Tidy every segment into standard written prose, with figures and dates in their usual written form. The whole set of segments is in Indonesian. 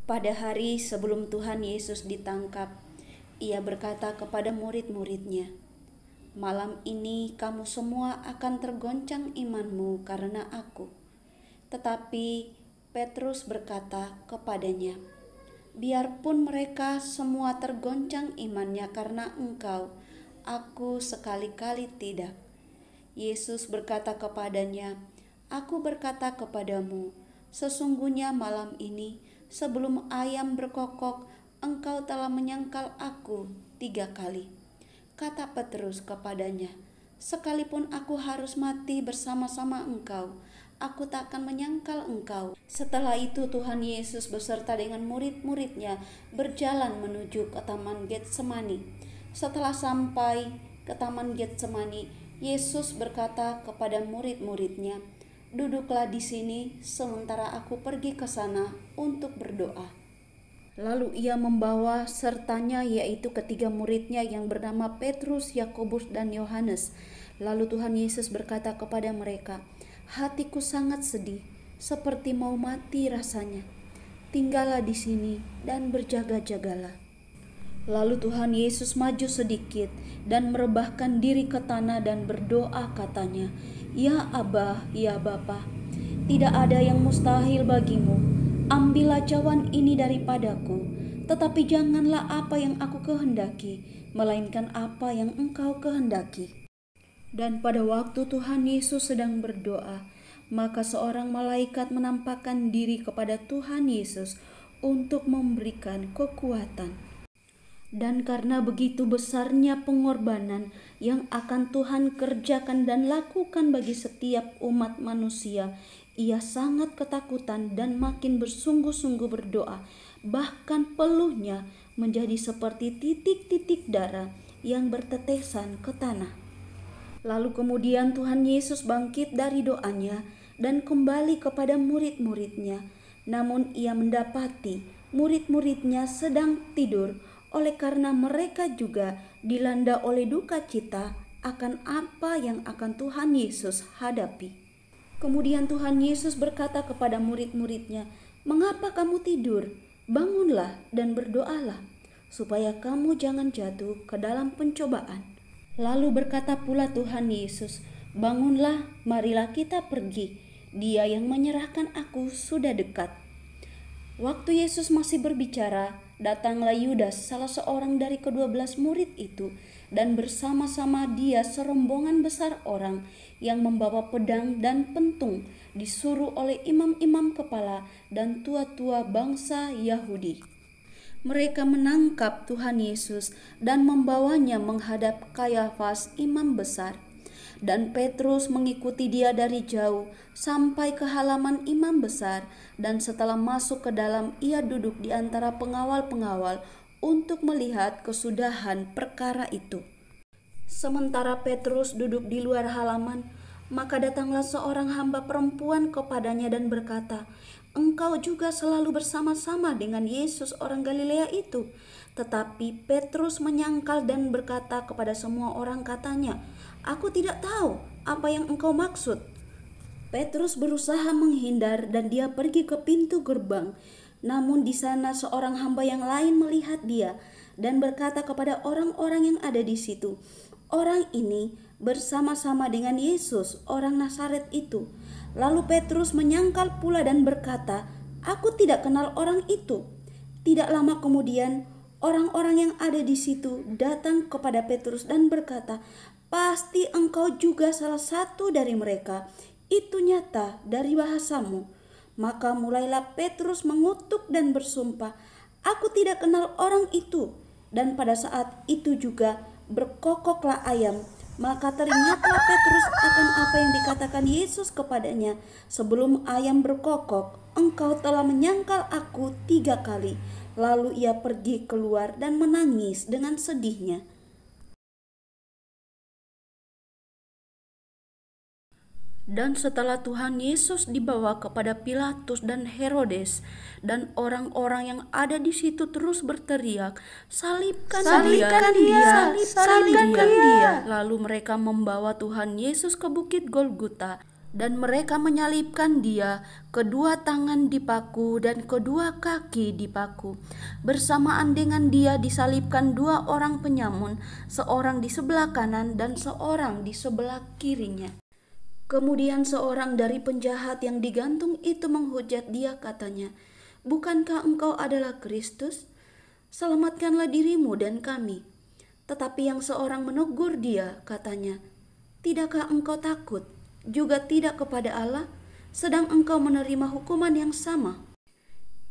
Pada hari sebelum Tuhan Yesus ditangkap, ia berkata kepada murid-muridnya, "Malam ini kamu semua akan tergoncang imanmu karena aku." Tetapi Petrus berkata kepadanya, "Biarpun mereka semua tergoncang imannya karena engkau, aku sekali-kali tidak." Yesus berkata kepadanya, "Aku berkata kepadamu, sesungguhnya malam ini sebelum ayam berkokok, engkau telah menyangkal aku 3 kali." Kata Petrus kepadanya, "Sekalipun aku harus mati bersama-sama engkau, aku tak akan menyangkal engkau." Setelah itu Tuhan Yesus beserta dengan murid-muridnya berjalan menuju ke Taman Getsemani. Setelah sampai ke Taman Getsemani, Yesus berkata kepada murid-muridnya, "Duduklah di sini sementara aku pergi ke sana untuk berdoa." Lalu ia membawa sertanya yaitu ketiga muridnya yang bernama Petrus, Yakobus, dan Yohanes. Lalu Tuhan Yesus berkata kepada mereka, "Hatiku sangat sedih, seperti mau mati rasanya. Tinggallah di sini dan berjaga-jagalah." Lalu Tuhan Yesus maju sedikit dan merebahkan diri ke tanah dan berdoa katanya, "Ya Aba, ya Bapa, tidak ada yang mustahil bagimu. Ambillah cawan ini daripadaku, tetapi janganlah apa yang aku kehendaki, melainkan apa yang Engkau kehendaki." Dan pada waktu Tuhan Yesus sedang berdoa, maka seorang malaikat menampakkan diri kepada Tuhan Yesus untuk memberikan kekuatan. Dan karena begitu besarnya pengorbanan yang akan Tuhan kerjakan dan lakukan bagi setiap umat manusia, ia sangat ketakutan dan makin bersungguh-sungguh berdoa. Bahkan peluhnya menjadi seperti titik-titik darah yang bertetesan ke tanah. Lalu kemudian Tuhan Yesus bangkit dari doanya dan kembali kepada murid-muridnya. Namun ia mendapati murid-muridnya sedang tidur, oleh karena mereka juga dilanda oleh duka cita akan apa yang akan Tuhan Yesus hadapi. Kemudian Tuhan Yesus berkata kepada murid-muridnya, "Mengapa kamu tidur? Bangunlah dan berdoalah, supaya kamu jangan jatuh ke dalam pencobaan." Lalu berkata pula Tuhan Yesus, "Bangunlah, marilah kita pergi. Dia yang menyerahkan aku sudah dekat." Waktu Yesus masih berbicara, datanglah Yudas, salah seorang dari ke-12 murid itu, dan bersama-sama dia serombongan besar orang yang membawa pedang dan pentung, disuruh oleh imam-imam kepala dan tua-tua bangsa Yahudi. Mereka menangkap Tuhan Yesus dan membawanya menghadap Kayafas, imam besar. Dan Petrus mengikuti dia dari jauh sampai ke halaman imam besar, dan setelah masuk ke dalam ia duduk di antara pengawal-pengawal untuk melihat kesudahan perkara itu. Sementara Petrus duduk di luar halaman, maka datanglah seorang hamba perempuan kepadanya dan berkata, "Engkau juga selalu bersama-sama dengan Yesus orang Galilea itu." Tetapi Petrus menyangkal dan berkata kepada semua orang, katanya, "Aku tidak tahu apa yang engkau maksud." Petrus berusaha menghindar dan dia pergi ke pintu gerbang. Namun di sana seorang hamba yang lain melihat dia dan berkata kepada orang-orang yang ada di situ, "Orang ini bersama-sama dengan Yesus orang Nazaret itu." Lalu Petrus menyangkal pula dan berkata, "Aku tidak kenal orang itu." Tidak lama kemudian orang-orang yang ada di situ datang kepada Petrus dan berkata, "Pasti engkau juga salah satu dari mereka. Itu nyata dari bahasamu." Maka mulailah Petrus mengutuk dan bersumpah, "Aku tidak kenal orang itu." Dan pada saat itu juga berkokoklah ayam. Maka teringatlah Petrus akan apa yang dikatakan Yesus kepadanya, "Sebelum ayam berkokok, engkau telah menyangkal aku 3 kali." Lalu ia pergi keluar dan menangis dengan sedihnya. Dan setelah Tuhan Yesus dibawa kepada Pilatus dan Herodes, dan orang-orang yang ada di situ terus berteriak, "Salibkan dia. Lalu mereka membawa Tuhan Yesus ke Bukit Golgota, Dan mereka menyalibkan dia, kedua tangan dipaku dan kedua kaki dipaku. Bersamaan dengan dia disalibkan dua orang penyamun, seorang di sebelah kanan dan seorang di sebelah kirinya. Kemudian seorang dari penjahat yang digantung itu menghujat dia, katanya, "Bukankah engkau adalah Kristus? Selamatkanlah dirimu dan kami." Tetapi yang seorang menegur dia, katanya, "Tidakkah engkau takut juga tidak kepada Allah, sedang engkau menerima hukuman yang sama?"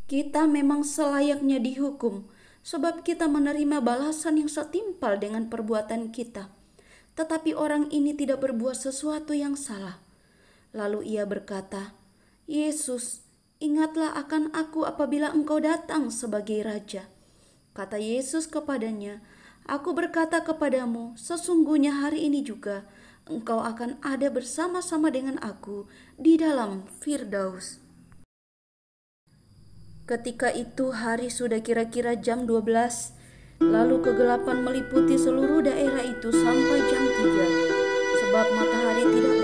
Kita memang selayaknya dihukum, sebab kita menerima balasan yang setimpal dengan perbuatan kita. Tetapi orang ini tidak berbuat sesuatu yang salah. Lalu ia berkata, "Yesus, ingatlah akan aku apabila engkau datang sebagai Raja." Kata Yesus kepadanya, "Aku berkata kepadamu, sesungguhnya hari ini juga engkau akan ada bersama-sama dengan aku di dalam Firdaus." Ketika itu hari sudah kira-kira jam 12, lalu kegelapan meliputi seluruh daerah itu sampai jam 3, sebab matahari tidak